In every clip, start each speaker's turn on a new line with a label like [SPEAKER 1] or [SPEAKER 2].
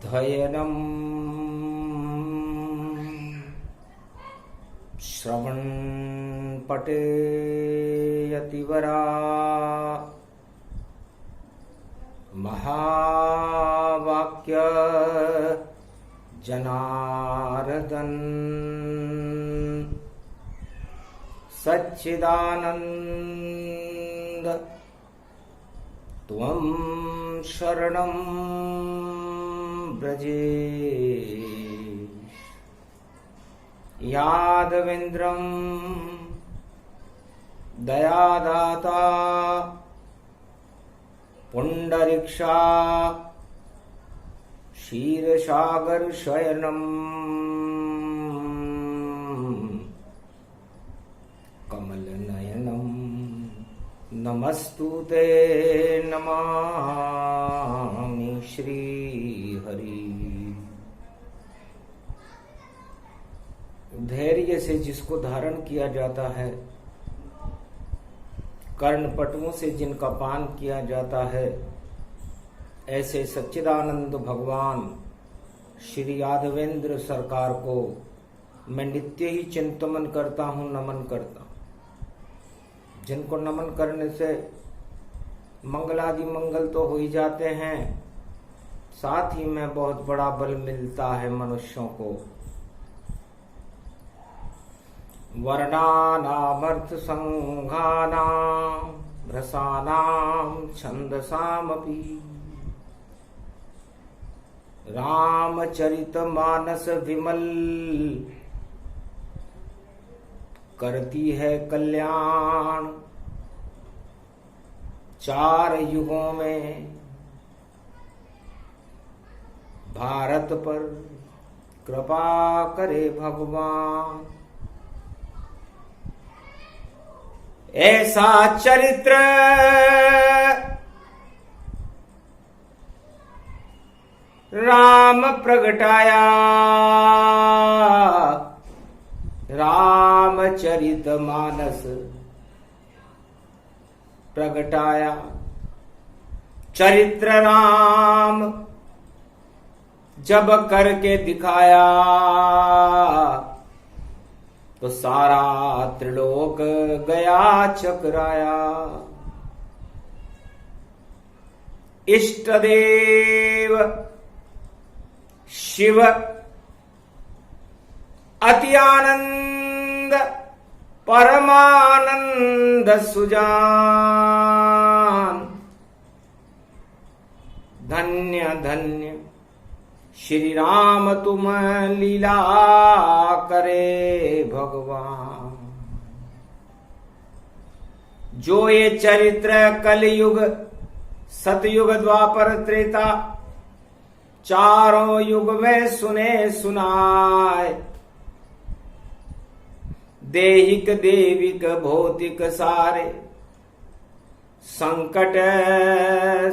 [SPEAKER 1] अध्ययनं श्रवणपठेयतिवरा महावाक्य जनार्दन सच्चिदानंद त्वं शरणं ब्रजे यादवेन्द्रं दयादाता पुंडरीक्षा क्षीरसागर शयनम कमल नयनम नमस्तुते नमामि श्री हरि। धैर्य से जिसको धारण किया जाता है, कर्णपटुओं से जिनका पान किया जाता है, ऐसे सच्चिदानंद भगवान श्री यादवेंद्र सरकार को मैं नित्य ही चिंतन करता हूँ, नमन करता हूँ। जिनको नमन करने से मंगलादि मंगल तो हो ही जाते हैं, साथ ही में बहुत बड़ा बल मिलता है मनुष्यों को। वर्णानामर्थ संघानां रसानां छंदसामपि रामचरितमानस विमल करती है कल्याण। चार युगों में भारत पर कृपा करे भगवान। ऐसा चरित्र राम प्रगटाया, रामचरितमानस प्रगटाया। चरित्र राम जब करके दिखाया, तो सारा त्रिलोक गया चकराया। इष्ट देव शिव अति आनंद परमानंद सुजान। धन्य धन्य श्री राम तुम लीला करे भगवान। जो ये चरित्र कलयुग सतयुग द्वापर त्रेता चारों युग में सुने सुनाए। देहिक देविक भौतिक सारे संकट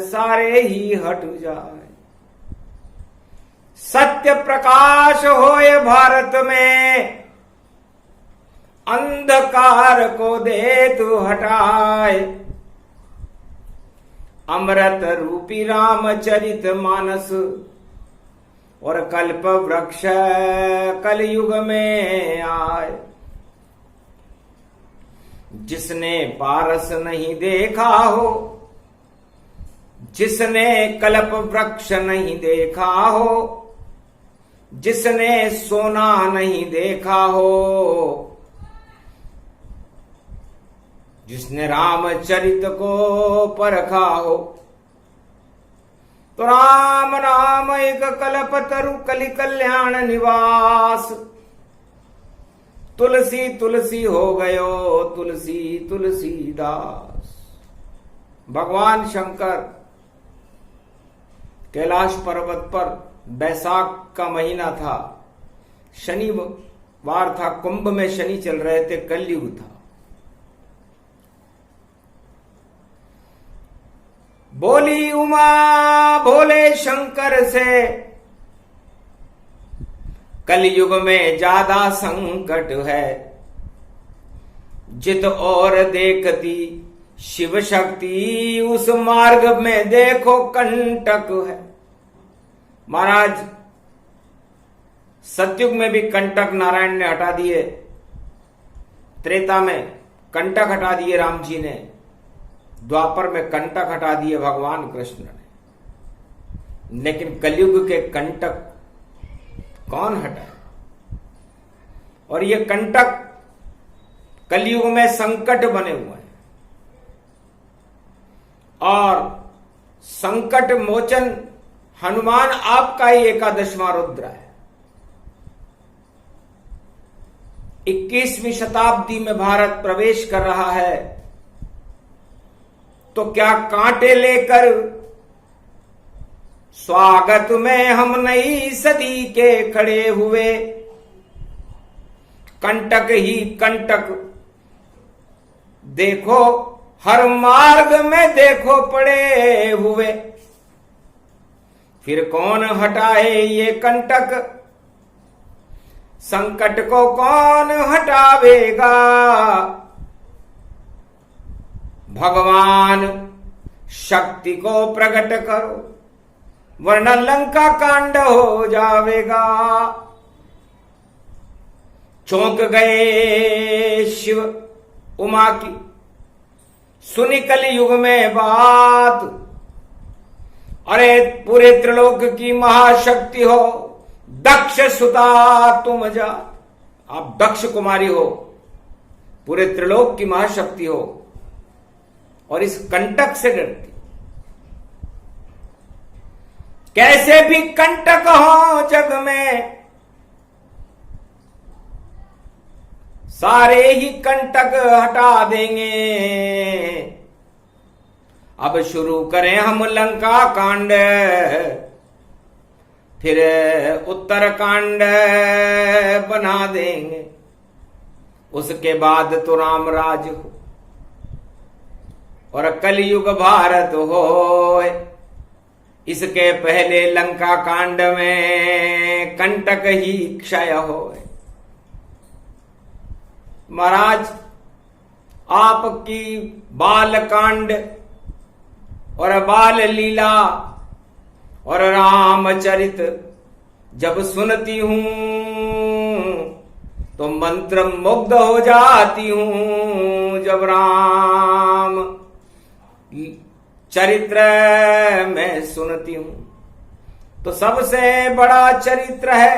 [SPEAKER 1] सारे ही हट जाए। सत्य प्रकाश होए भारत में, अंधकार को दे तू हटाए। अमृत रूपी रामचरित मानस और कल्प वृक्ष कलयुग में आए। जिसने पारस नहीं देखा हो, जिसने कल्प वृक्ष नहीं देखा हो, जिसने सोना नहीं देखा हो, जिसने रामचरित को परखा हो, तो राम नाम एक कल्प तरु कलि कल्याण निवास। तुलसी तुलसी हो गयो तुलसी तुलसीदास। भगवान शंकर कैलाश पर्वत पर बैसाख का महीना था, शनिवार था, कुंभ में शनि चल रहे थे, कलयुग था। बोली उमा भोले शंकर से, कलयुग में ज्यादा संकट है। जित और देखती शिव शक्ति, उस मार्ग में देखो कंटक है। महाराज सतयुग में भी कंटक नारायण ने हटा दिए, त्रेता में कंटक हटा दिए राम जी ने, द्वापर में कंटक हटा दिए भगवान कृष्ण ने। लेकिन कलयुग के कंटक कौन हटाए? और ये कंटक कलयुग में संकट बने हुए हैं, और संकट मोचन हनुमान आपका ही 11वां रुद्र है। 21वीं शताब्दी में भारत प्रवेश कर रहा है, तो क्या कांटे लेकर स्वागत में हम नई सदी के खड़े हुए। कंटक ही कंटक देखो, हर मार्ग में देखो पड़े हुए। फिर कौन हटाए ये कंटक, संकट को कौन हटावेगा। भगवान शक्ति को प्रकट करो, वरना लंका कांड हो जावेगा। चौंक गए शिव उमा की सुनी कल युग में बात। अरे पूरे त्रिलोक की महाशक्ति हो, दक्ष सुता तुम जा। आप दक्ष कुमारी हो, पूरे त्रिलोक की महाशक्ति हो, और इस कंटक से डरती। कैसे भी कंटक हो जग में, सारे ही कंटक हटा देंगे। अब शुरू करें हम लंका कांड, फिर उत्तर कांड बना देंगे। उसके बाद तो राम राज हो और कलयुग भारत हो। इसके पहले लंका कांड में कंटक ही क्षय हो। महाराज आपकी बाल कांड और बाल लीला और रामचरित जब सुनती हूं तो मंत्र मुग्ध हो जाती हूं। जब राम चरित्र में सुनती हूं तो सबसे बड़ा चरित्र है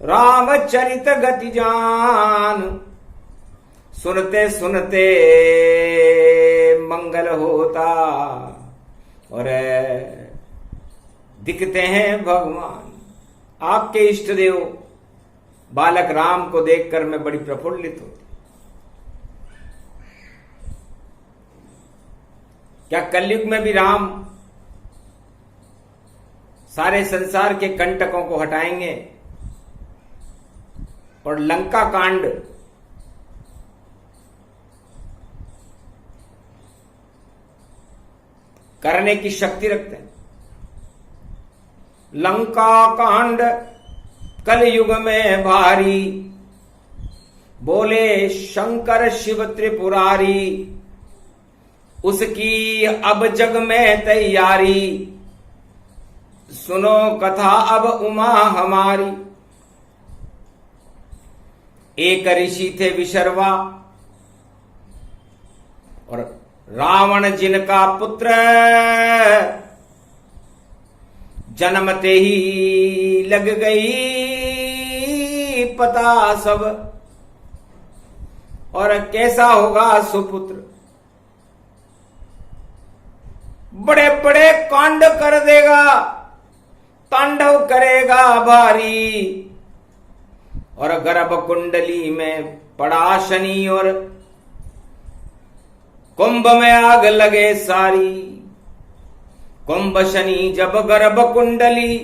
[SPEAKER 1] रामचरित गति जान। सुनते सुनते मंगल होता और दिखते हैं भगवान। आपके इष्ट देव बालक राम को देखकर मैं बड़ी प्रफुल्लित होती। क्या कलयुग में भी राम सारे संसार के कंटकों को हटाएंगे और लंका कांड करने की शक्ति रखते हैं? लंका कांड कलयुग में भारी, बोले शंकर शिव त्रिपुरारी। उसकी अब जग में तैयारी, सुनो कथा अब उमा हमारी। एक ऋषि थे विशर्वा और रावण जिनका पुत्र, जन्मते ही लग गई पता सब। और कैसा होगा सुपुत्र, बड़े बड़े कांड कर देगा, तांडव करेगा भारी। और गर्भ कुंडली में पड़ा शनि और कुंभ में आग लगे सारी। कुंभ शनि जब गर्भ कुंडली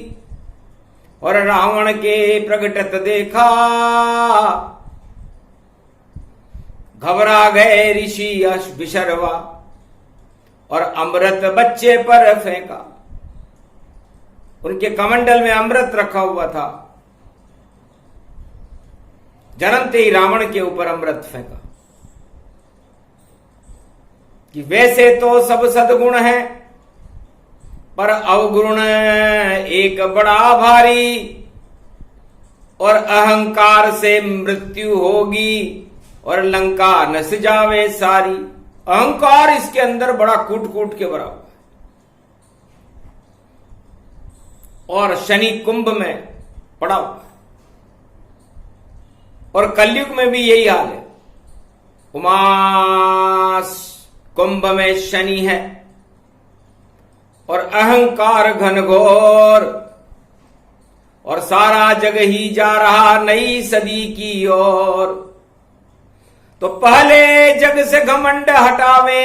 [SPEAKER 1] और रावण के प्रगटत देखा, घबरा गए ऋषि विशर्वा और अमृत बच्चे पर फेंका। उनके कमंडल में अमृत रखा हुआ था, जन्मते ही रावण के ऊपर अमृत फेंका कि वैसे तो सब सद्गुण है, पर अवगुण एक बड़ा भारी, और अहंकार से मृत्यु होगी और लंका नस जावे सारी। अहंकार इसके अंदर बड़ा कूट कूट के भरा हुआ है, और शनि कुंभ में पड़ा हुआ है, और कलयुग में भी यही हाल है। उमास कुंभ में शनि है, और अहंकार घनघोर, और सारा जग ही जा रहा नई सदी की ओर। तो पहले जग से घमंड हटावे,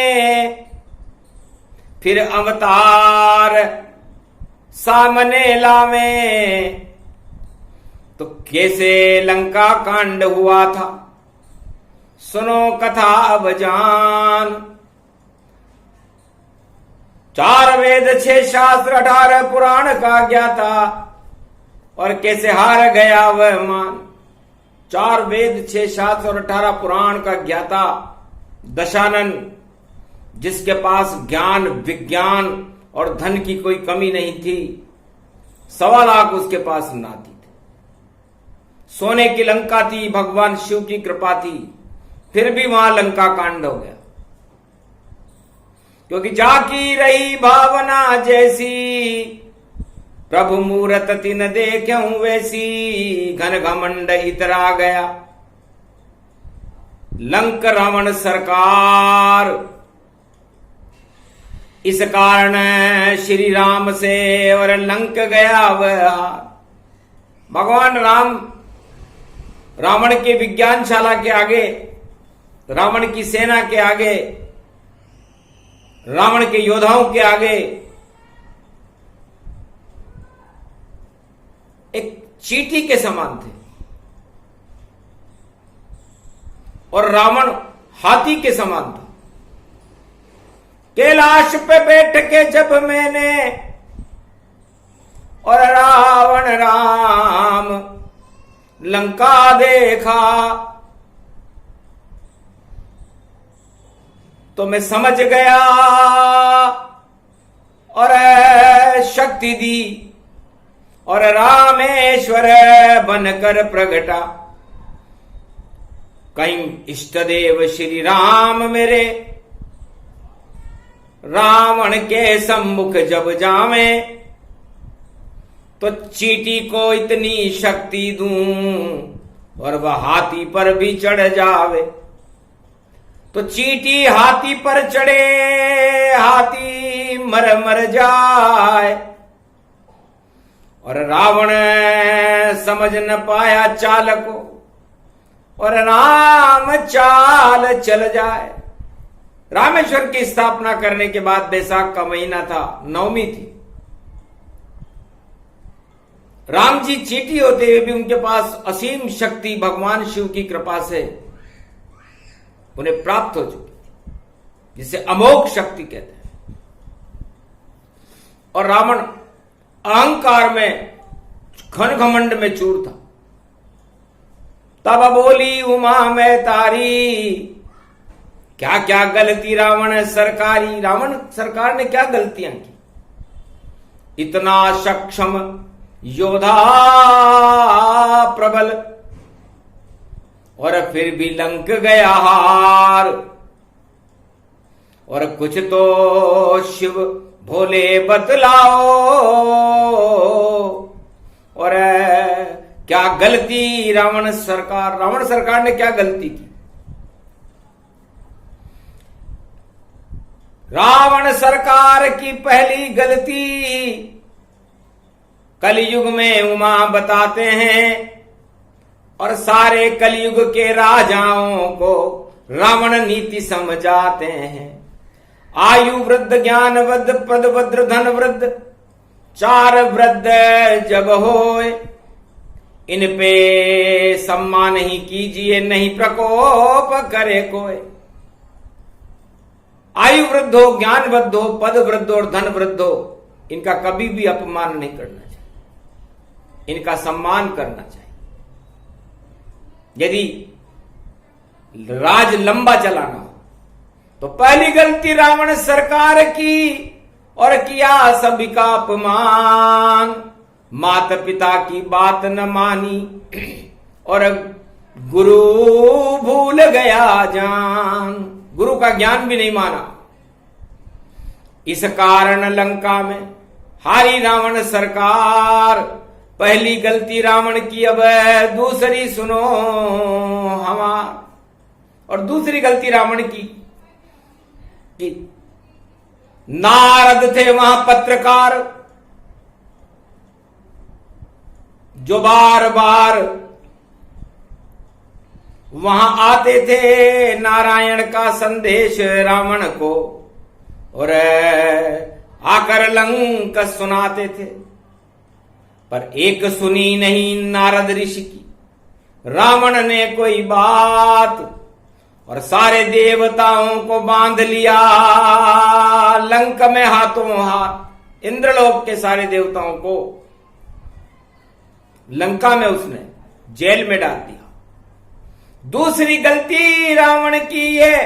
[SPEAKER 1] फिर अवतार सामने लावे। तो कैसे लंका कांड हुआ था, सुनो कथा अब जान। 4 वेद 6 शास्त्र 18 पुराण का ज्ञाता, और कैसे हार गया वह मान। 4 वेद 6 शास्त्र और 18 पुराण का ज्ञाता दशानन, जिसके पास ज्ञान विज्ञान और धन की कोई कमी नहीं थी। 1.25 लाख उसके पास नाती थे। सोने की लंका थी, भगवान शिव की कृपा थी, फिर भी वहां लंका कांड हो गया। क्योंकि जाकी रही भावना जैसी, प्रभु मूरत तिन देखूं वैसी। घन घमंड इतरा गया लंक रावण सरकार। इस कारण श्री राम से और लंक गया वह। भगवान राम रावण के विज्ञानशाला के आगे, रावण की सेना के आगे, रावण के योद्धाओं के आगे एक चींटी के समान थे, और रावण हाथी के समान था। कैलाश पे बैठ के जब मैंने और रावण राम लंका देखा, तो मैं समझ गया और शक्ति दी, और रामेश्वर बनकर प्रगटा। कहीं इष्ट देव श्री राम मेरे, रावण के सम्मुख जब जावे, तो चींटी को इतनी शक्ति दूं और वह हाथी पर भी चढ़ जावे। तो चींटी हाथी पर चढ़े, हाथी मर मर जाए, और रावण समझ न पाया चाल को, और राम चाल चल जाए। रामेश्वर की स्थापना करने के बाद बैसाख का महीना था, नवमी थी। राम जी चींटी होते हुए भी उनके पास असीम शक्ति भगवान शिव की कृपा से उन्हें प्राप्त हो चुकी थी, जिसे अमोघ शक्ति कहते हैं। और रावण अहंकार में घन घमंड में चूर था। तब बोली उमा मैं तारी, क्या क्या गलती रावण सरकारी। रावण सरकार ने क्या गलतियां की, इतना सक्षम योद्धा प्रबल, और फिर भी लंक गया हार। और कुछ तो शिव भोले बतलाओ, और क्या गलती रावण सरकार ने क्या गलती की। रावण सरकार की पहली गलती कलयुग में उमा बताते हैं, और सारे कलयुग के राजाओं को रावण नीति समझाते हैं। आयु वृद्ध ज्ञान वृद्ध पद वृद्ध धन वृद्ध, 4 वृद्ध जब होए, इन पे सम्मान ही कीजिए, नहीं प्रकोप करे कोई। आयु वृद्ध हो, ज्ञान वृद्ध हो, पद वृद्ध और धन वृद्ध हो, इनका कभी भी अपमान नहीं करना चाहिए, इनका सम्मान करना चाहिए। यदि राज लंबा चलाना हो तो पहली गलती रावण सरकार की, और किया सभी का अपमान। माता पिता की बात न मानी और गुरु भूल गया जान। गुरु का ज्ञान भी नहीं माना। इस कारण लंका में हारी रावण सरकार। पहली गलती रावण की, अब दूसरी सुनो हमार। और दूसरी गलती रावण की कि नारद थे वहां पत्रकार, जो बार बार वहां आते थे नारायण का संदेश रावण को और आकर लंक सुनाते थे। पर एक सुनी नहीं नारद ऋषि की रावण ने कोई बात, और सारे देवताओं को बांध लिया लंक में हाथों हाथ। इंद्रलोक के सारे देवताओं को लंका में उसने जेल में डाल दिया। दूसरी गलती रावण की है,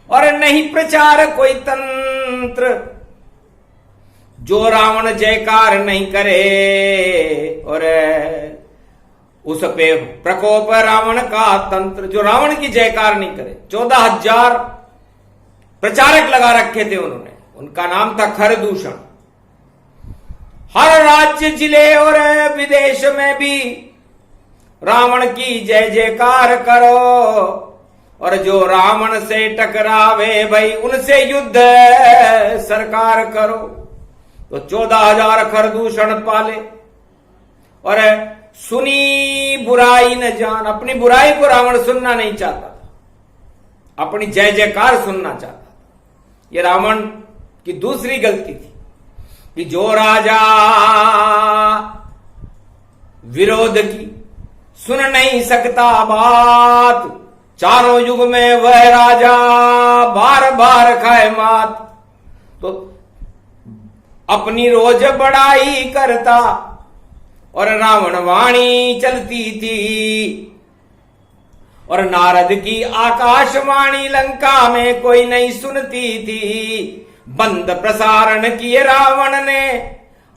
[SPEAKER 1] और नहीं प्रचार कोई तंत्र। जो रावण जयकार नहीं करे और उस पे प्रकोप रावण का तंत्र। जो रावण की जयकार नहीं करे, 14,000 प्रचारक लगा रखे थे उन्होंने। उनका नाम था खरदूषण। हर राज्य जिले और विदेश में भी रावण की जय जयकार करो, और जो रावण से टकरावे भाई उनसे युद्ध सरकार करो। तो 14,000 खरदूषण पाले और सुनी बुराई न जान। अपनी बुराई को रावण सुनना नहीं चाहता था, अपनी जय जयकार सुनना चाहता था। यह रावण की दूसरी गलती थी कि जो राजा विरोध की सुन नहीं सकता बात, चारों युग में वह राजा बार बार खाए मात। तो अपनी रोज बड़ाई करता और रावण वाणी चलती थी, और नारद की आकाशवाणी लंका में कोई नहीं सुनती थी। बंद प्रसारण किए रावण ने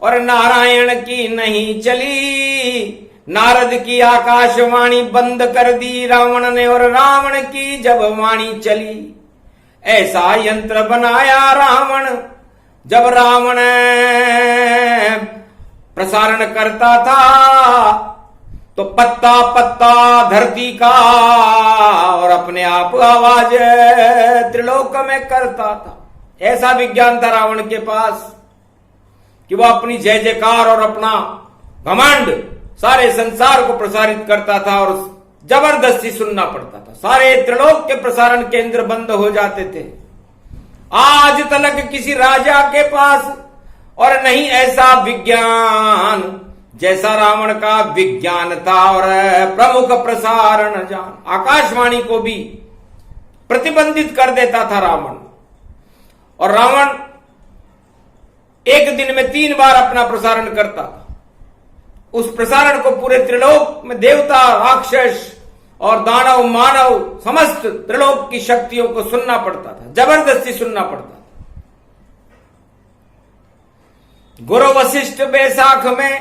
[SPEAKER 1] और नारायण की नहीं चली। नारद की आकाशवाणी बंद कर दी रावण ने, और रावण की जब वाणी चली। ऐसा यंत्र बनाया रावण, जब रावण प्रसारण करता था तो पत्ता पत्ता धरती का और अपने आप आवाज त्रिलोक में करता था। ऐसा विज्ञान था रावण के पास कि वह अपनी जय जयकार और अपना घमंड सारे संसार को प्रसारित करता था, और जबरदस्ती सुनना पड़ता था। सारे त्रिलोक के प्रसारण केंद्र बंद हो जाते थे। आज तक किसी राजा के पास और नहीं ऐसा विज्ञान जैसा रावण का विज्ञान था, और प्रमुख प्रसारण जान। आकाशवाणी को भी प्रतिबंधित कर देता था रावण, और रावण एक दिन में 3 बार अपना प्रसारण करता था। उस प्रसारण को पूरे त्रिलोक में देवता, राक्षस और दानव, मानव, समस्त त्रिलोक की शक्तियों को सुनना पड़ता था, जबरदस्ती सुनना पड़ता था। गुरु वशिष्ठ बैसाख में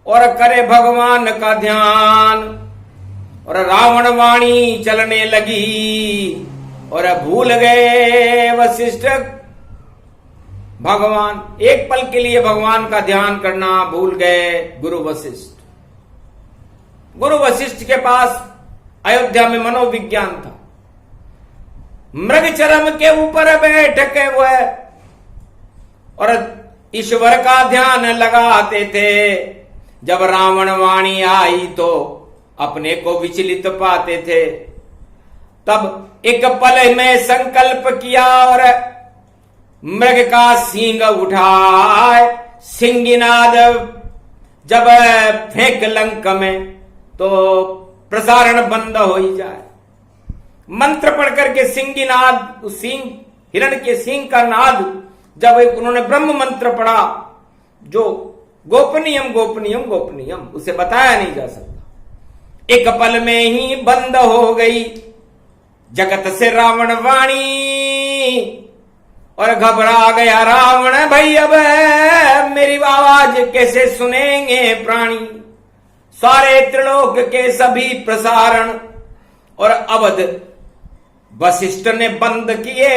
[SPEAKER 1] और करे भगवान का ध्यान, और रावण वाणी चलने लगी, और भूल गए वशिष्ठ भगवान। एक पल के लिए भगवान का ध्यान करना भूल गए गुरु वशिष्ठ। गुरु वशिष्ठ के पास अयोध्या में मनोविज्ञान था। मृग चरम के ऊपर बैठ के वह और ईश्वर का ध्यान लगाते थे। जब रावण वाणी आई तो अपने को विचलित पाते थे। तब एक पल में संकल्प किया और मृग का सींग उठाए, सिंगिनाद जब फेंक लंक में तो प्रसारण बंद हो ही जाए। मंत्र पढ़ करके सिंगिनाद, उस सींग, हिरण के सींग का नाद, जब उन्होंने ब्रह्म मंत्र पढ़ा जो गोपनीयम गोपनीयम गोपनीयम, उसे बताया नहीं जा सकता, एक पल में ही बंद हो गई जगत से रावण वाणी। और घबरा गया रावण, भाई अब मेरी आवाज कैसे सुनेंगे प्राणी। सारे त्रिलोक के सभी प्रसारण और अवध वशिष्ठ ने बंद किए।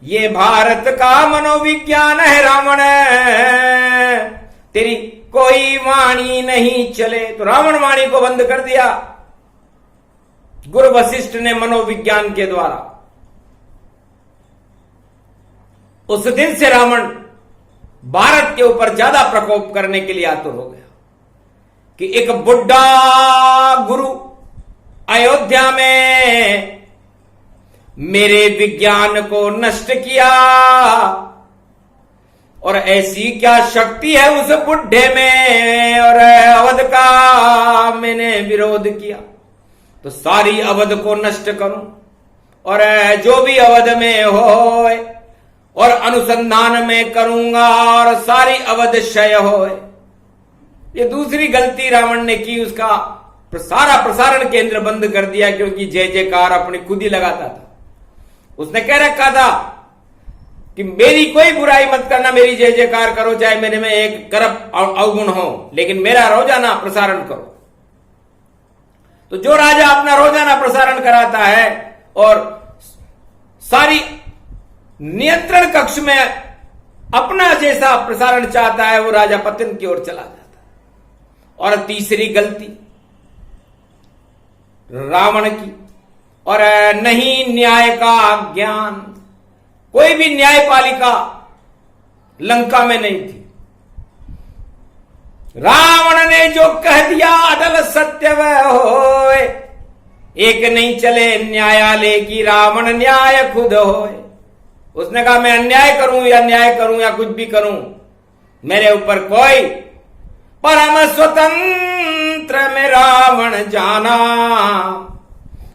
[SPEAKER 1] ये भारत का मनोविज्ञान है रावण, तेरी कोई वाणी नहीं चले। तो रावण वाणी को बंद कर दिया गुरु वशिष्ठ ने मनोविज्ञान के द्वारा। उस दिन से रावण भारत के ऊपर ज्यादा प्रकोप करने के लिए आतुर हो गया कि एक बुढ़ा गुरु अयोध्या में मेरे विज्ञान को नष्ट किया, और ऐसी क्या शक्ति है उस बुढ़े में, और अवध का मैंने विरोध किया तो सारी अवध को नष्ट करूं, और जो भी अवध में हो और अनुसंधान में करूंगा और सारी अवध क्षय हो। ये दूसरी गलती रावण ने की, उसका सारा प्रसारण केंद्र बंद कर दिया, क्योंकि जय जयकार अपनी खुद ही लगाता था। उसने कह रखा था कि मेरी कोई बुराई मत करना, मेरी जय जयकार करो, चाहे मेरे में एक करप अवगुण हो, लेकिन मेरा रोजाना प्रसारण करो। तो जो राजा अपना रोजाना प्रसारण कराता है और सारी नियंत्रण कक्ष में अपना जैसा प्रसारण चाहता है, वो राजा पतन की ओर चला जाता है। और तीसरी गलती रावण की, और नहीं न्याय का ज्ञान। कोई भी न्यायपालिका लंका में नहीं थी। रावण ने जो कह दिया अटल सत्य वह होए, एक नहीं चले न्यायालय की रावण न्याय खुद होए। उसने कहा मैं अन्याय करूं या न्याय करूं या कुछ भी करूं, मेरे ऊपर कोई परम स्वतंत्र में रावण जाना,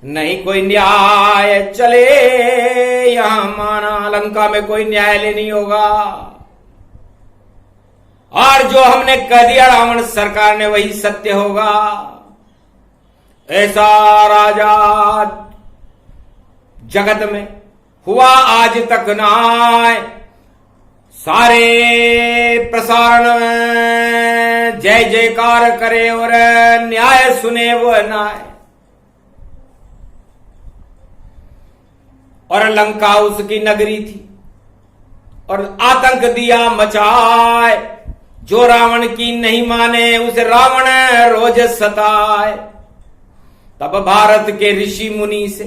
[SPEAKER 1] नहीं कोई न्याय चले यहां माना। लंका में कोई न्यायालय नहीं होगा, और जो हमने कह दिया रावण सरकार ने वही सत्य होगा। ऐसा राजा जगत में हुआ आज तक ना आए। सारे प्रसारण में जय जयकार करे और न्याय सुने वो ना आए। और लंका उसकी नगरी थी, और आतंक दिया मचाए। जो रावण की नहीं माने उसे रावण रोज सताए। तब भारत के ऋषि मुनि से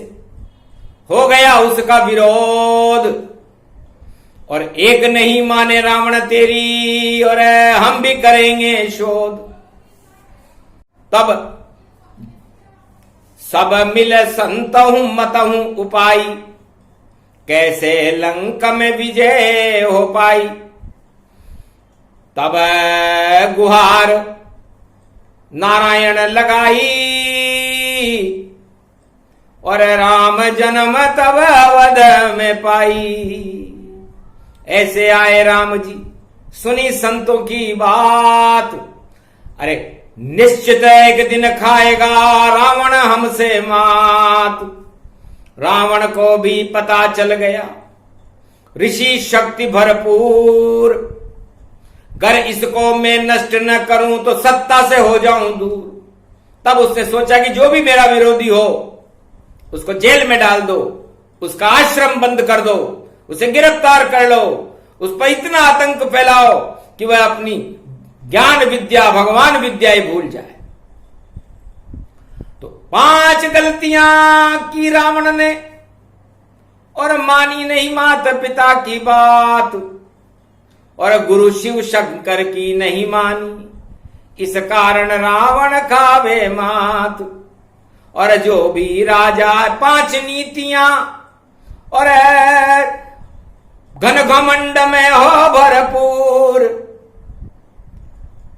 [SPEAKER 1] हो गया उसका विरोध, और एक नहीं माने रावण तेरी, और हम भी करेंगे शोध। तब सब मिल संतहु मतहु उपाई, कैसे लंका में विजय हो पाई। तब गुहार नारायण लगाई, और राम जन्म तब अवध में पाई। ऐसे आए राम जी, सुनी संतों की बात, अरे निश्चित एक दिन खाएगा रावण हमसे मात। रावण को भी पता चल गया ऋषि शक्ति भरपूर, अगर इसको मैं नष्ट न करूं तो सत्ता से हो जाऊं दूर। तब उसने सोचा कि जो भी मेरा विरोधी हो उसको जेल में डाल दो, उसका आश्रम बंद कर दो, उसे गिरफ्तार कर लो, उस पर इतना आतंक फैलाओ कि वह अपनी ज्ञान विद्या भगवान विद्या ही भूल जाए। तो 5 गलतियां की रावण ने, और मानी नहीं माता पिता की बात, और गुरु शिव शंकर की नहीं मानी, इस कारण रावण खावे मात। और जो भी राजा 5 नीतियां और घन घमंड में हो भरपूर,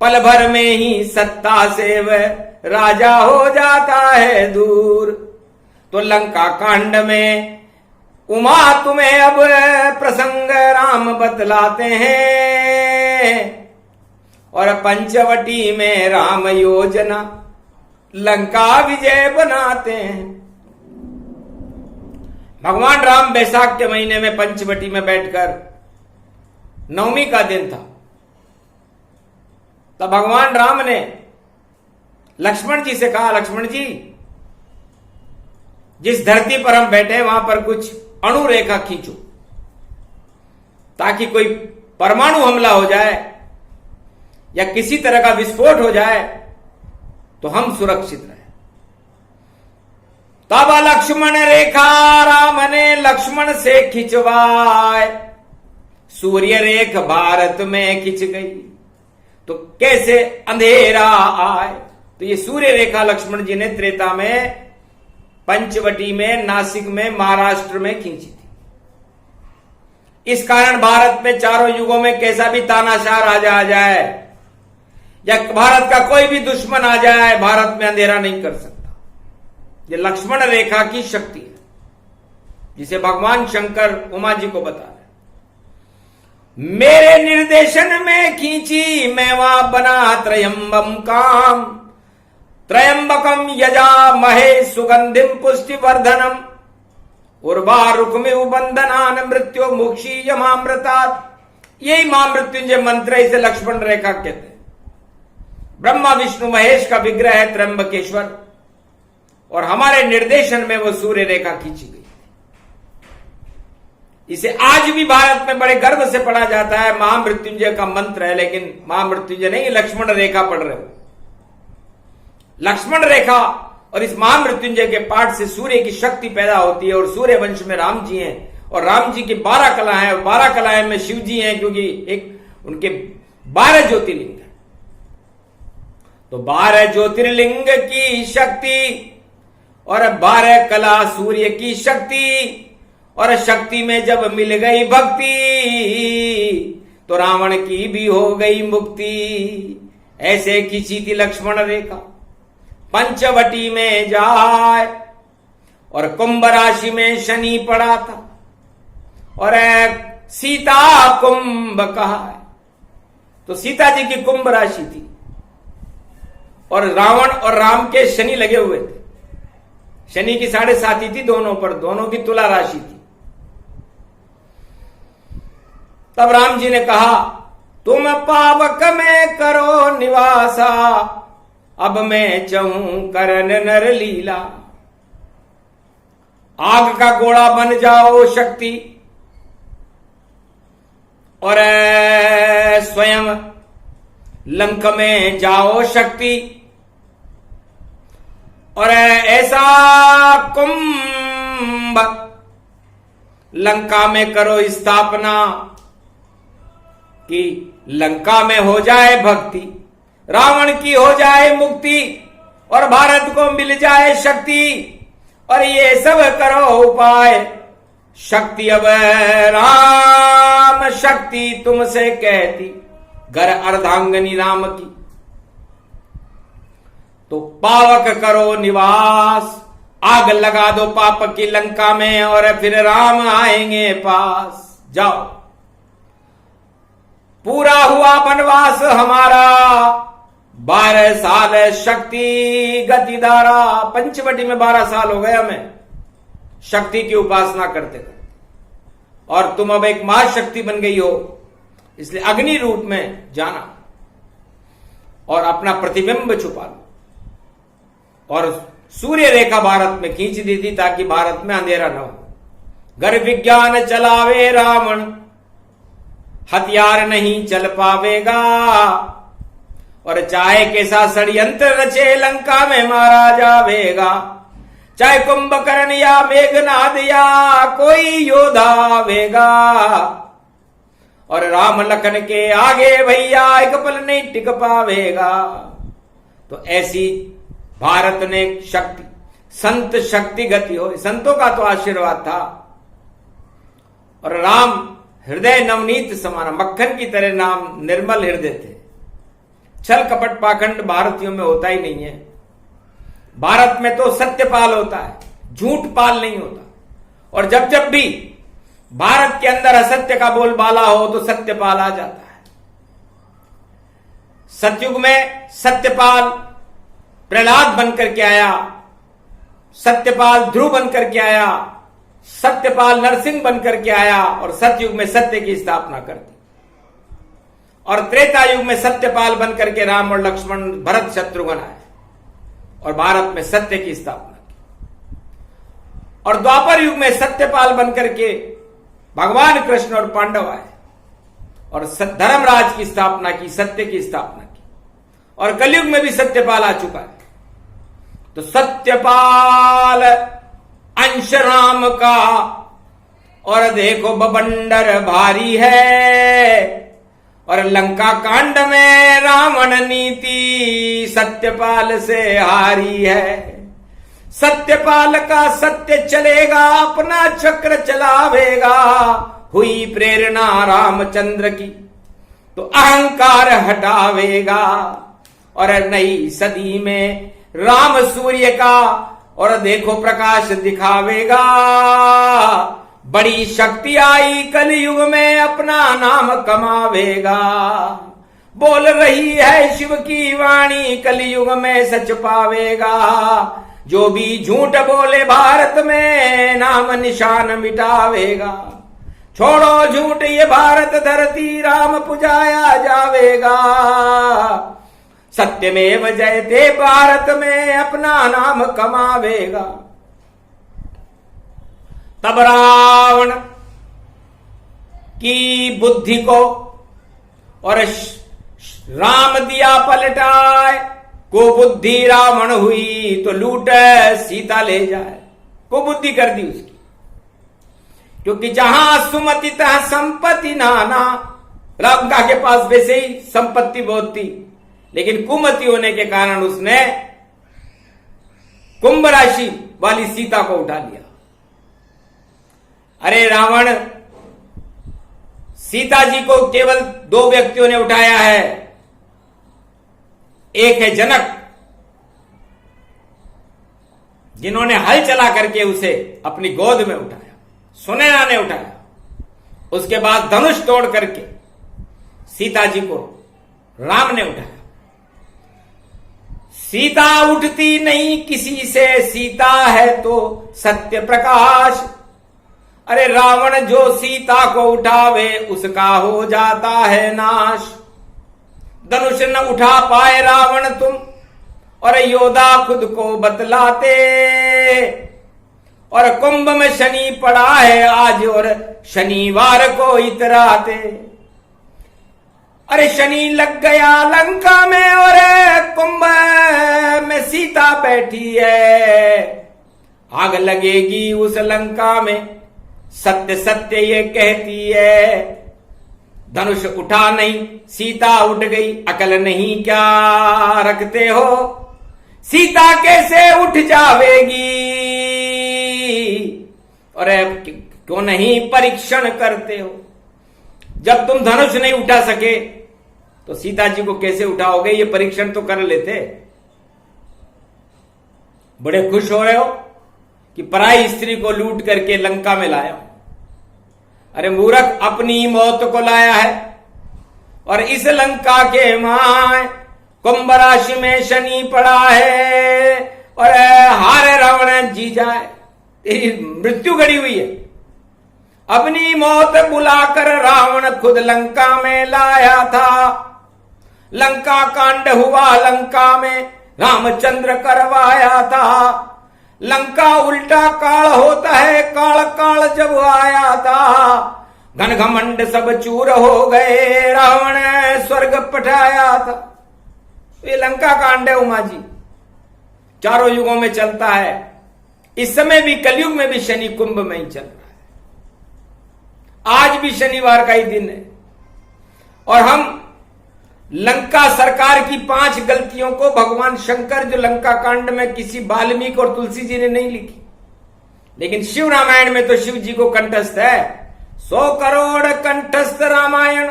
[SPEAKER 1] पल भर में ही सत्ता से वह राजा हो जाता है दूर। तो लंका कांड में उमा तुम्हें अब प्रसंग राम बतलाते हैं, और पंचवटी में राम योजना लंका विजय बनाते हैं। भगवान राम बैसाख के महीने में पंचवटी में बैठकर, नवमी का दिन था, तब भगवान राम ने लक्ष्मण जी से कहा, लक्ष्मण जी, जिस धरती पर हम बैठे हैं वहां पर कुछ अणु रेखा खींचो, ताकि कोई परमाणु हमला हो जाए या किसी तरह का विस्फोट हो जाए तो हम सुरक्षित रहे। तब लक्ष्मण रेखा राम ने लक्ष्मण से खिंचवाए, सूर्य रेख भारत में खिंच गई तो कैसे अंधेरा आए। तो ये सूर्य रेखा लक्ष्मण जी ने त्रेता में पंचवटी में, नासिक में, महाराष्ट्र में खींची थी। इस कारण भारत में चारों युगों में कैसा भी तानाशाह राजा आ जाए या भारत का कोई भी दुश्मन आ जाए, भारत में अंधेरा नहीं कर सकता। ये लक्ष्मण रेखा की शक्ति है, जिसे भगवान शंकर उमा जी को बता रहे। मेरे निर्देशन में खींची मैं वहां बना त्रयंबम काम, त्रयंबकम यजा महे सुगंधिम पुष्टिवर्धनम, उर्वारुकमिव बंधनान मृत्यो मोक्षी यमामृतात्। यही महामृत्युंजय मंत्र है, इसे लक्ष्मण रेखा कहते हैं। ब्रह्मा विष्णु महेश का विग्रह है त्र्यंबकेश्वर, और हमारे निर्देशन में वो सूर्य रेखा खींची गई। इसे आज भी भारत में बड़े गर्व से पढ़ा जाता है, महामृत्युंजय का मंत्र है, लेकिन महामृत्युंजय नहीं, लक्ष्मण रेखा पढ़ रहे हो। लक्ष्मण रेखा और इस महामृत्युंजय के पाठ से सूर्य की शक्ति पैदा होती है, और सूर्य वंश में राम जी हैं, और राम जी की 12 कला हैं, और 12 कलाएं में शिव जी हैं, क्योंकि एक उनके 12 ज्योतिर्लिंग हैं। तो 12 ज्योतिर्लिंग की शक्ति और 12 कला सूर्य की शक्ति, और शक्ति में जब मिल गई भक्ति तो रावण की भी हो गई मुक्ति। ऐसे खींची थी लक्ष्मण रेखा पंचवटी में जाए, और कुंभ राशि में शनि पड़ा था, और सीता कुंभ कहा है। तो सीता जी की कुंभ राशि थी, और रावण और राम के शनि लगे हुए थे। शनि की 7.5 थी दोनों पर, दोनों की तुला राशि थी। तब राम जी ने कहा, तुम पावक में करो निवासा, अब मैं चाहूं करन नर लीला। आग का गोला बन जाओ शक्ति, और स्वयं लंक में जाओ शक्ति, और ऐसा कुंभ लंका में करो स्थापना कि लंका में हो जाए भक्ति, रावण की हो जाए मुक्ति, और भारत को मिल जाए शक्ति। और ये सब करो उपाय, शक्ति अब राम शक्ति तुमसे कहती, घर अर्धांगनी राम की। तो पावक करो निवास, आग लगा दो पाप की लंका में, और फिर राम आएंगे पास। जाओ, पूरा हुआ वनवास हमारा, 12 साल शक्ति गतिधारा। पंचवटी में 12 साल हो गए हमें शक्ति की उपासना करते करते, और तुम अब एक महाशक्ति बन गई हो, इसलिए अग्नि रूप में जाना और अपना प्रतिबिंब छुपा लो। और सूर्य रेखा भारत में खींच दी थी ताकि भारत में अंधेरा न हो। घर विज्ञान चलावे रावण, हथियार नहीं चल पावेगा, और चाहे कैसा षड्यंत्र रचे लंका में मारा जावेगा। चाहे कुंभकर्ण या मेघनाद या कोई योद्धा आवेगा, और राम लखन के आगे भैया एक पल नहीं टिक पावेगा। तो ऐसी भारत ने शक्ति, संत शक्ति गति हो, संतों का तो आशीर्वाद था। और राम हृदय नवनीत समाना, मक्खन की तरह नाम निर्मल हृदय थे। छल कपट पाखंड भारतीयों में होता ही नहीं है। भारत में तो सत्यपाल होता है, झूठ पाल नहीं होता। और जब जब भी भारत के अंदर असत्य का बोलबाला हो तो सत्यपाल आ जाता है। सतयुग में सत्यपाल प्रहलाद बनकर के आया, सत्यपाल ध्रुव बनकर के आया, सत्यपाल नरसिंह बनकर के आया और सतयुग में सत्य की स्थापना कर दी, और त्रेता युग में सत्यपाल बनकर के राम और लक्ष्मण भरत शत्रुघ्न आए और भारत में सत्य की स्थापना की, और द्वापर युग में सत्यपाल बनकर के भगवान कृष्ण और पांडव आए और धर्मराज की स्थापना की, सत्य की स्थापना की, और कलयुग में भी सत्यपाल आ चुका है। तो सत्यपाल अंश राम का और देखो बबंडर भारी है, और लंका कांड में रावण नीति सत्यपाल से हारी है। सत्यपाल का सत्य चलेगा, अपना चक्र चलावेगा, हुई प्रेरणा रामचंद्र की तो अहंकार हटावेगा, और नई सदी में राम सूर्य का और देखो प्रकाश दिखावेगा। बड़ी शक्ति आई कलयुग में, अपना नाम कमावेगा। बोल रही है शिव की वाणी, कलयुग में सच पावेगा। जो भी झूठ बोले भारत में, नाम निशान मिटावेगा। छोड़ो झूठ ये भारत धरती, राम पुजाया जावेगा। सत्यमेव जयते भारत में, अपना नाम कमावेगा। तब रावण की बुद्धि को और राम दिया पलटाए, को बुद्धि रावण हुई तो लूट सीता ले जाए। को बुद्धि कर दी उसकी, क्योंकि जहां सुमति तहां संपत्ति नाना। लंका के पास वैसे ही संपत्ति बहुत थी, लेकिन कुमति होने के कारण उसने कुंभ राशि वाली सीता को उठा लिया। अरे रावण, सीता जी को केवल 2 व्यक्तियों ने उठाया है। एक है जनक, जिन्होंने हल चला करके उसे अपनी गोद में उठाया, सुनैना ने उठाया। उसके बाद धनुष तोड़ करके सीता जी को राम ने उठाया। सीता उठती नहीं किसी से, सीता है तो सत्य प्रकाश। अरे रावण जो सीता को उठावे, उसका हो जाता है नाश। धनुष न उठा पाए रावण तुम, और योद्धा खुद को बतलाते। और कुंभ में शनि पड़ा है आज, और शनिवार को इतराते। अरे शनि लग गया लंका में, और कुंभ में सीता बैठी है। आग लगेगी उस लंका में, सत्य सत्य ये कहती है। धनुष उठा नहीं, सीता उठ गई, अकल नहीं क्या रखते हो? सीता कैसे उठ जावेगी? और क्यों नहीं परीक्षण करते हो? जब तुम धनुष नहीं उठा सके तो सीता जी को कैसे उठाओगे? ये परीक्षण तो कर लेते। बड़े खुश हो रहे हो कि पराई स्त्री को लूट करके लंका में लाया। अरे मूर्ख, अपनी मौत को लाया है। और इस लंका के मां कुंभ राशि में शनि पड़ा है, और हारे रावण जी जाए, तेरी मृत्यु घड़ी हुई है। अपनी मौत बुलाकर रावण खुद लंका में लाया था। लंका कांड हुआ लंका में, रामचंद्र करवाया था। लंका उल्टा काल होता है, काल काल जब आया था। घन घमंड सब चूर हो गए, रावण स्वर्ग पठाया था। ये लंका कांड है उमा जी, चारों युगों में चलता है। इस समय भी कलयुग में भी शनि कुंभ में ही चल रहा है। आज भी शनिवार का ही दिन है, और हम लंका सरकार की 5 गलतियों को भगवान शंकर, जो लंका कांड में किसी वाल्मीकि और तुलसी जी ने नहीं लिखी, लेकिन शिव रामायण में तो शिव जी को कंठस्थ है। 100 करोड़ कंठस्थ रामायण,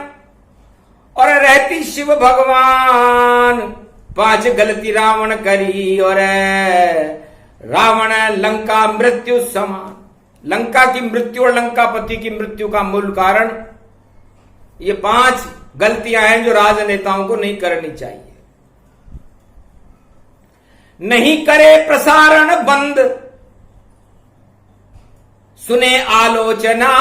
[SPEAKER 1] और रहती शिव भगवान। 5 गलती रावण करी, और रावण लंका मृत्यु समान। लंका की मृत्यु और लंकापति की मृत्यु का मूल कारण ये 5 गलतियां हैं जो राजनेताओं को नहीं करनी चाहिए। नहीं करे प्रसारण बंद, सुने आलोचना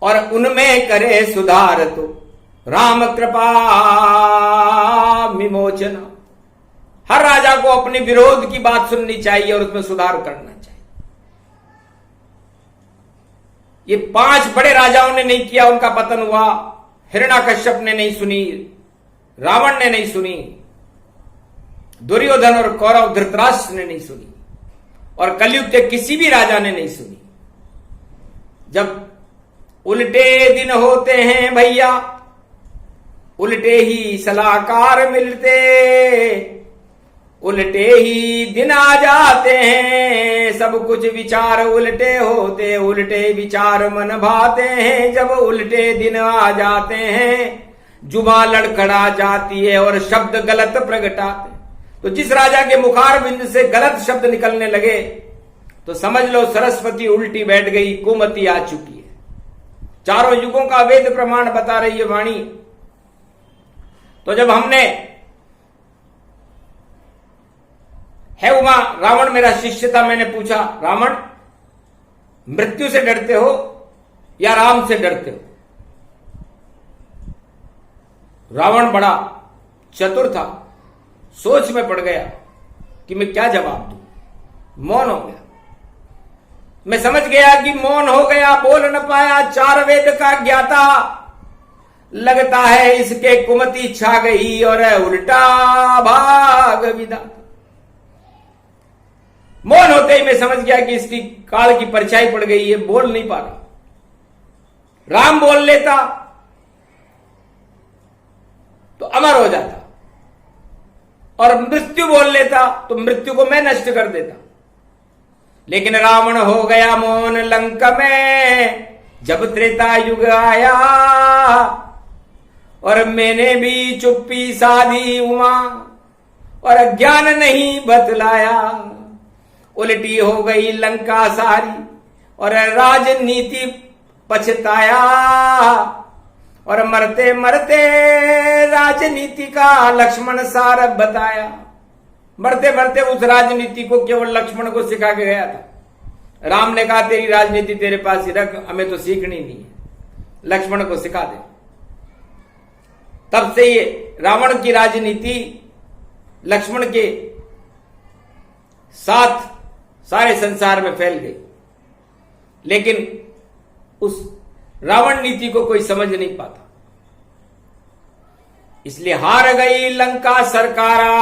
[SPEAKER 1] और उनमें करे सुधार, तो राम कृपा विमोचना। हर राजा को अपने विरोध की बात सुननी चाहिए और उसमें सुधार करना चाहिए। ये 5 बड़े राजाओं ने नहीं किया, उनका पतन हुआ। हिरण्याकश्यप ने नहीं सुनी, रावण ने नहीं सुनी, दुर्योधन और कौरव धृतराष्ट्र ने नहीं सुनी, और कलयुग के किसी भी राजा ने नहीं सुनी। जब उल्टे दिन होते हैं भैया, उल्टे ही सलाहकार मिलते, उल्टे ही दिन आ जाते हैं। सब कुछ विचार उल्टे होते, उल्टे विचार मन भाते हैं। जब उल्टे दिन आ जाते हैं, जुबान लड़खड़ा जाती है और शब्द गलत प्रगटाते। तो जिस राजा के मुखार बिंद से गलत शब्द निकलने लगे, तो समझ लो सरस्वती उल्टी बैठ गई, कुमति आ चुकी है। चारों युगों का वेद प्रमाण बता रही है वाणी। तो जब हमने है उमा, रावण मेरा शिष्य था, मैंने पूछा, रावण मृत्यु से डरते हो या राम से डरते हो? रावण बड़ा चतुर था, सोच में पड़ गया कि मैं क्या जवाब दूं। मौन हो गया। मैं समझ गया कि मौन हो गया, बोल न पाया। 4 वेद का ज्ञाता, लगता है इसके कुमति छा गई और उल्टा भाग विधाता। मौन होते ही मैं समझ गया कि इसकी काल की परछाई पड़ गई है, बोल नहीं पा रहा। राम बोल लेता तो अमर हो जाता, और मृत्यु बोल लेता तो मृत्यु को मैं नष्ट कर देता। लेकिन रावण हो गया मौन लंका में, जब त्रेता युग आया, और मैंने भी चुप्पी साधी उमा, और ज्ञान नहीं बतलाया। उल्टी हो गई लंका सारी, और राजनीति पछताया, और मरते मरते राजनीति का लक्ष्मण सार बताया। मरते मरते उस राजनीति को केवल लक्ष्मण को सिखा के गया था। राम ने कहा तेरी राजनीति तेरे पास ही रख, हमें तो सीखनी नहीं है, लक्ष्मण को सिखा दे। तब से ये रावण की राजनीति लक्ष्मण के साथ सारे संसार में फैल गई। लेकिन उस रावण नीति को कोई समझ नहीं पाता, इसलिए हार गई लंका सरकारा।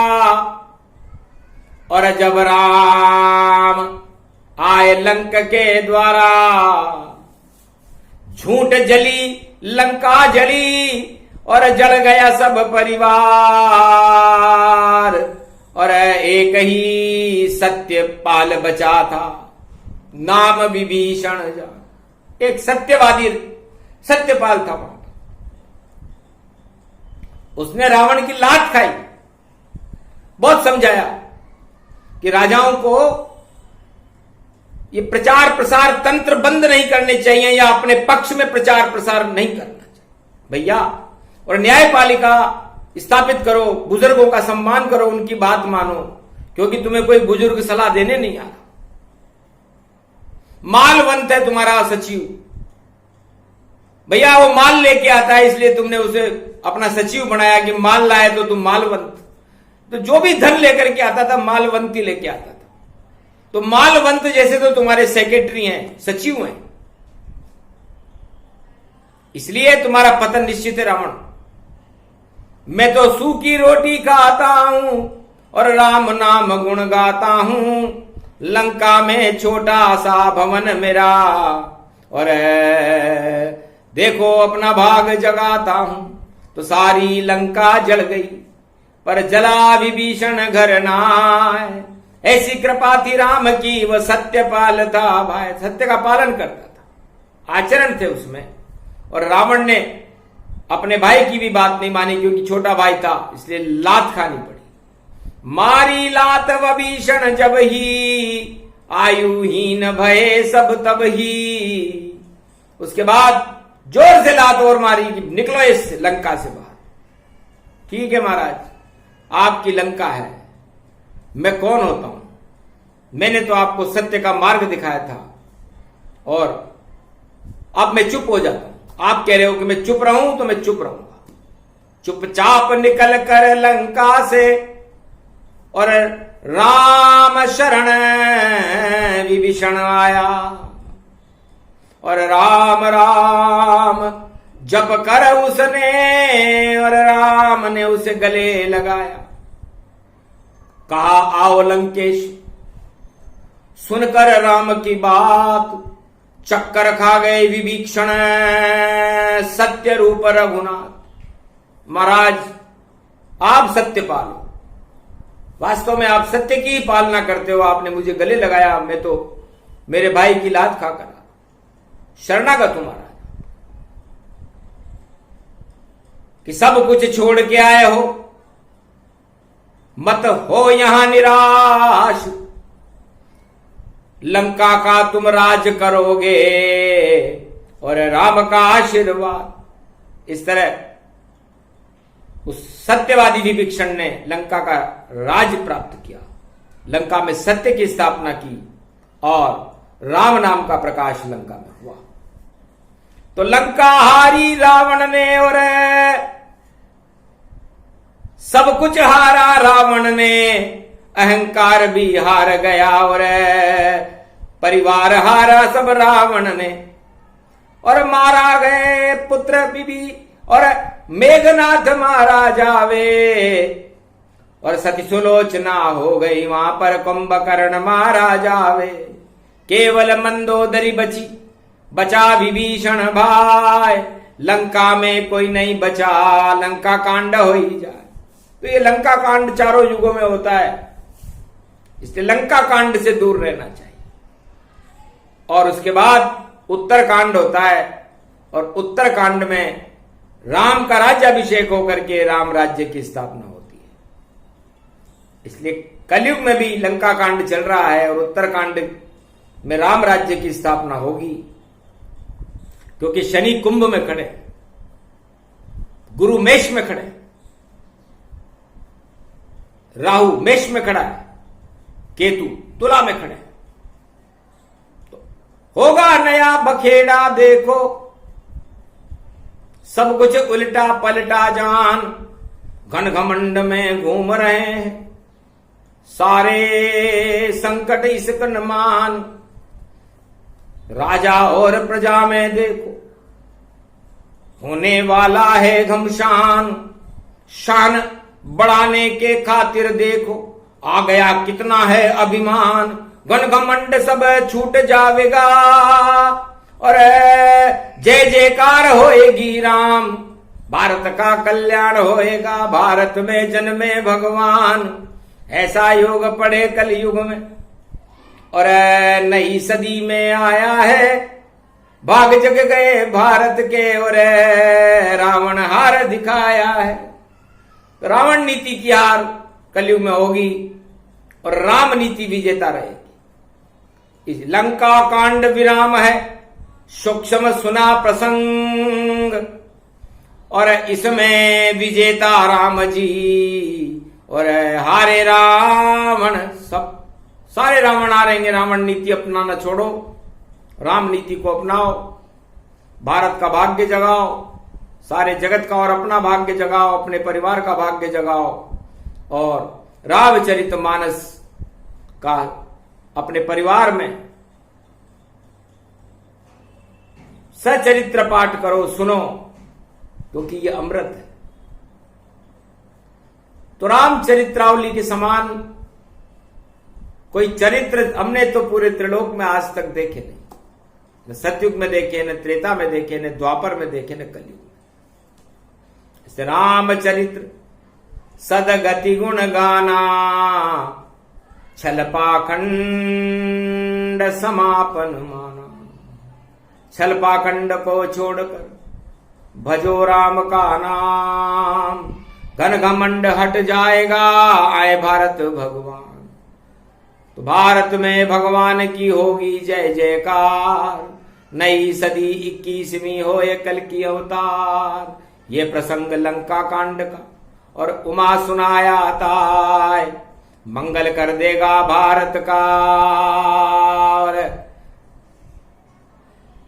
[SPEAKER 1] और जब राम आए लंक के द्वारा, झूठ जली लंका जली, और जल गया सब परिवार। और एक ही सत्यपाल बचा था, नाम विभीषण जा। एक सत्यवादी सत्यपाल था वहां। उसने रावण की लात खाई, बहुत समझाया कि राजाओं को ये प्रचार प्रसार तंत्र बंद नहीं करने चाहिए, या अपने पक्ष में प्रचार प्रसार नहीं करना चाहिए भैया। और न्यायपालिका स्थापित करो, बुजुर्गों का सम्मान करो, उनकी बात मानो, क्योंकि तुम्हें कोई बुजुर्ग सलाह देने नहीं आ रहा। मालवंत है तुम्हारा सचिव भैया, वो माल लेके आता है, इसलिए तुमने उसे अपना सचिव बनाया कि माल लाए तो तुम मालवंत। तो जो भी धन लेकर के आता था मालवंत ही लेके आता था। तो मालवंत जैसे तो तुम्हारे सेक्रेटरी हैं, सचिव हैं, इसलिए तुम्हारा पतन निश्चित है रावण। मैं तो सूखी रोटी खाता हूं और राम नाम गुण गाता हूं। लंका में छोटा सा भवन मेरा, और देखो अपना भाग जगाता हूं। तो सारी लंका जल गई, पर जला विभीषण घर नाय। ऐसी कृपा थी राम की, वह सत्यपाल था भाई, सत्य का पालन करता था, आचरण थे उसमें। और रावण ने अपने भाई की भी बात नहीं मानी, क्योंकि छोटा भाई था, इसलिए लात खानी पड़ी। मारी लात विभीषण जब ही, आयुहीन भये सब तब ही। उसके बाद जोर से लात और मारी कि निकलो इस लंका से बाहर। ठीक है महाराज, आपकी लंका है, मैं कौन होता हूं? मैंने तो आपको सत्य का मार्ग दिखाया था और अब मैं चुप हो जाता हूं। आप कह रहे हो कि मैं चुप रहूं तो मैं चुप रहूंगा। चुपचाप निकल कर लंका से और राम शरण विभीषण आया और राम राम जप कर उसने और राम ने उसे गले लगाया। कहा आओ लंकेश, सुनकर राम की बात चक्कर खा गए विभीषण सत्य रूप रघुनाथ। महाराज आप सत्य पालो, वास्तव में आप सत्य की पालना करते हो। आपने मुझे गले लगाया, मैं तो मेरे भाई की लात खाकर शरणागत हूं महाराज, कि सब कुछ छोड़ के आए हो, मत हो यहां निराश, लंका का तुम राज करोगे और राम का आशीर्वाद। इस तरह उस सत्यवादी विभीषण ने लंका का राज प्राप्त किया, लंका में सत्य की स्थापना की और राम नाम का प्रकाश लंका में हुआ। तो लंका हारी रावण ने और सब कुछ हारा रावण ने, अहंकार भी हार गया और परिवार हारा सब रावण ने, और मारा गए पुत्र बीबी और मेघनाथ मारा जावे और सती सुलोचना हो गई वहां पर, कुंभकर्ण मारा जावे। केवल मंदोदरी बची, बचा विभीषण भाई, लंका में कोई नहीं बचा, लंका कांड हो ही जाए। तो ये लंका कांड चारों युगों में होता है, इसलिए लंका कांड से दूर रहना चाहिए। और उसके बाद उत्तर कांड होता है और उत्तर कांड में राम का राज्याभिषेक होकर के राम राज्य की स्थापना होती है। इसलिए कलयुग में भी लंका कांड चल रहा है और उत्तर कांड में राम राज्य की स्थापना होगी, क्योंकि शनि कुंभ में खड़े, गुरु मेष में खड़े, राहु मेष में खड़ा है, केतु तुला में खड़े। तो होगा नया बखेड़ा देखो, सब कुछ उल्टा पलटा जान, घन घमंड में घूम रहे हैं, सारे संकट इसक न मान। राजा और प्रजा में देखो, होने वाला है घमशान, शान बढ़ाने के खातिर देखो, आ गया कितना है अभिमान, घन घमंड सब छूट जावेगा और जय जयकार होएगी राम, भारत का कल्याण होएगा, भारत में जन्मे भगवान। ऐसा योग पड़े कल युग में और नई सदी में आया है, भाग जग गए भारत के और रावण हार दिखाया है। रावण नीति की हार कलयुग में होगी और राम नीति विजेता रहेगी। इस लंका कांड विराम है, सूक्ष्म सुना प्रसंग और इसमें विजेता राम जी और हारे रावण। सब सारे रावण हारेंगे। रावण नीति अपनाना छोड़ो, राम नीति को अपनाओ, भारत का भाग्य जगाओ, सारे जगत का और अपना भाग्य जगाओ, अपने परिवार का भाग्य जगाओ और रामचरितमानस का अपने परिवार में सचरित्र पाठ करो, सुनो, क्योंकि ये अमृत है। तो रामचरित्रावली के समान कोई चरित्र हमने तो पूरे त्रिलोक में आज तक देखे नहीं, न सतयुग में देखे, न त्रेता में देखे, न द्वापर में देखे, न कलयुग में। रामचरित्र सदगति गुण गाना, छल पाखंड समापन माना। छल पाखंड को छोड़कर भजो राम का नाम, घन घमंड हट जाएगा, आए भारत भगवान। तो भारत में भगवान की होगी जय जयकार, नई सदी 21वीं होए कल की अवतार। ये प्रसंग लंका कांड का और उमा सुनाया ताय, मंगल कर देगा भारत का और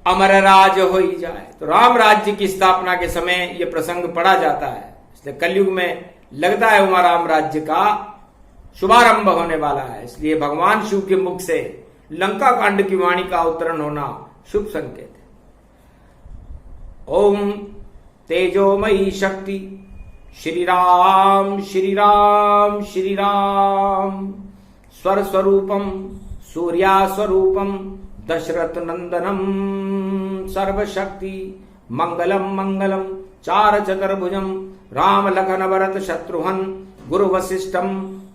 [SPEAKER 1] अमर राज हो ही जाए। तो राम राज्य की स्थापना के समय यह प्रसंग पढ़ा जाता है, इसलिए कलयुग में लगता है वहां राम राज्य का शुभारंभ होने वाला है। इसलिए भगवान शिव के मुख से लंका कांड की वाणी का अवतरण होना शुभ संकेत है। ओम तेजोमयी शक्ति श्री राम श्री राम श्री राम स्वर स्वरूपम सूर्या स्वरूपम दशरथ नंदनम सर्वशक्ति मंगलम मंगलम चार चतुर्भुजम राम लखन भरत शत्रुघ्न गुरु वशिष्ठम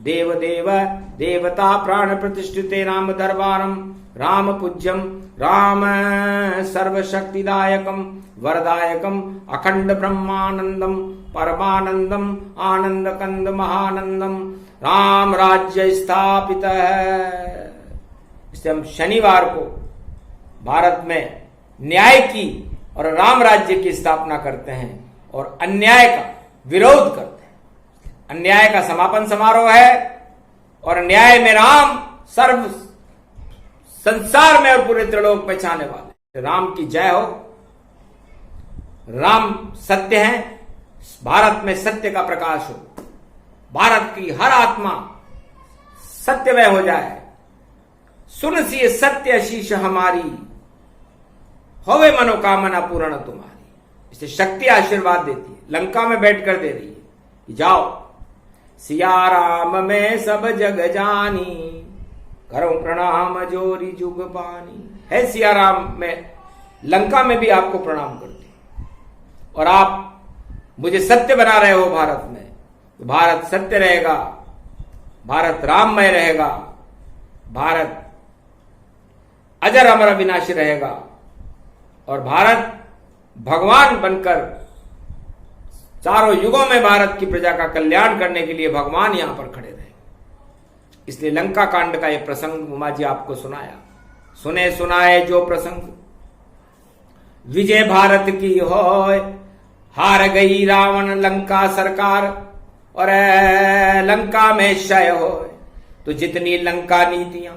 [SPEAKER 1] देव देव देवता प्राण प्रतिष्ठिते राम दरबारम राम पूज्यम राम सर्वशक्तिदायकम वरदायकम अखंड ब्रह्मानंदम परमानंदम आनंद कंद महानंदम राम राज्य स्थापित है। इससे हम शनिवार को भारत में न्याय की और राम राज्य की स्थापना करते हैं और अन्याय का विरोध करते हैं। अन्याय का समापन समारोह है और न्याय में राम सर्व संसार में और पूरे त्रिलोक में छाने वाले। राम की जय हो। राम सत्य है, भारत में सत्य का प्रकाश हो, भारत की हर आत्मा सत्यमय हो जाए। सुन सी सत्य शीश हमारी, होवे मनोकामना पूर्ण तुम्हारी। इसे शक्ति आशीर्वाद देती है, लंका में बैठकर दे रही है कि जाओ सिया राम में सब जग जानी, करो प्रणाम जोरी जुग पानी। है सिया राम में लंका में भी आपको प्रणाम करती और आप मुझे सत्य बना रहे हो भारत में, तो भारत सत्य रहेगा, भारत राममय रहेगा, भारत अजर अमर अविनाशी रहेगा और भारत भगवान बनकर चारों युगों में भारत की प्रजा का कल्याण करने के लिए भगवान यहां पर खड़े रहे। इसलिए लंका कांड का यह प्रसंग उमा जी आपको सुनाया। सुने सुनाए जो प्रसंग, विजय भारत की होय, हार गई रावण लंका सरकार और लंका में क्षय होय। तो जितनी लंका नीतियां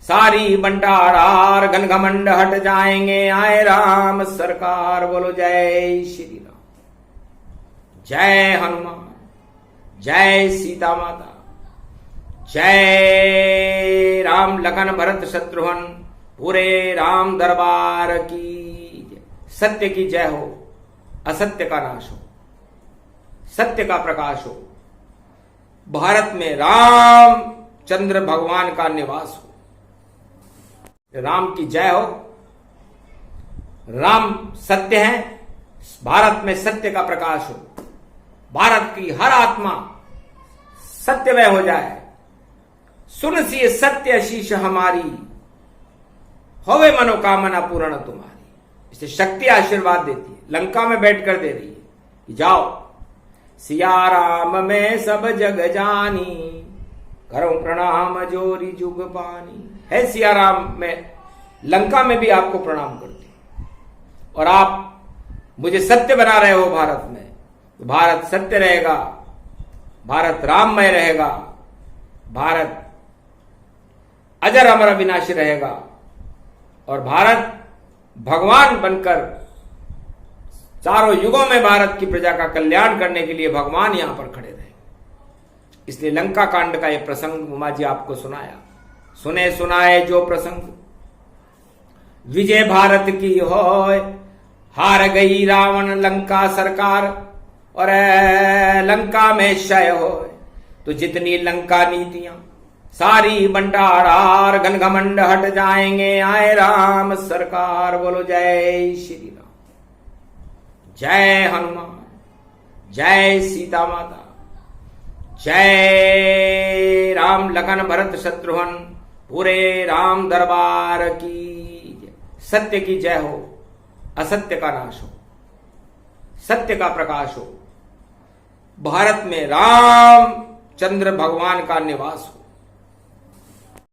[SPEAKER 1] सारी बंटारार घन घमंड हट जाएंगे, आए राम सरकार। बोलो जय श्री राम, जय हनुमान, जय सीता माता, जय राम लखन भरत शत्रुघ्न पूरे राम दरबार की। सत्य की जय हो, असत्य का नाश हो, सत्य का प्रकाश हो, भारत में राम चंद्र भगवान का निवास हो। राम की जय हो। राम सत्य है, भारत में सत्य का प्रकाश हो, भारत की हर आत्मा सत्यमय हो जाए। सुन सी सत्य शीश हमारी, होवे मनोकामना पूर्ण तुम्हारी। इसे शक्ति आशीर्वाद देती है, लंका में बैठकर दे रही है कि जाओ सिया राम में सब जग जानी, करो प्रणाम जोरी जुग पानी। है सिया राम में लंका में भी आपको प्रणाम करती और आप मुझे सत्य बना रहे हो भारत में, तो भारत सत्य रहेगा, भारत राममय रहेगा, भारत अजर अमर अविनाशी रहेगा और भारत भगवान बनकर चारों युगों में भारत की प्रजा का कल्याण करने के लिए भगवान यहां पर खड़े रहे। इसलिए लंका कांड का यह प्रसंग उमा जी आपको सुनाया। सुने सुनाए जो प्रसंग, विजय भारत की होय, हार गई रावण लंका सरकार और लंका में क्षय होय। तो जितनी लंका नीतियां सारी बंटारार घन घमंड हट जाएंगे, आए राम सरकार। बोलो जय श्री राम, जय हनुमान, जय सीता माता, जय राम लखन भरत शत्रुघ्न पूरे राम दरबार की। सत्य की जय हो, असत्य का नाश हो, सत्य का प्रकाश हो, भारत में राम चंद्र भगवान का निवास हो।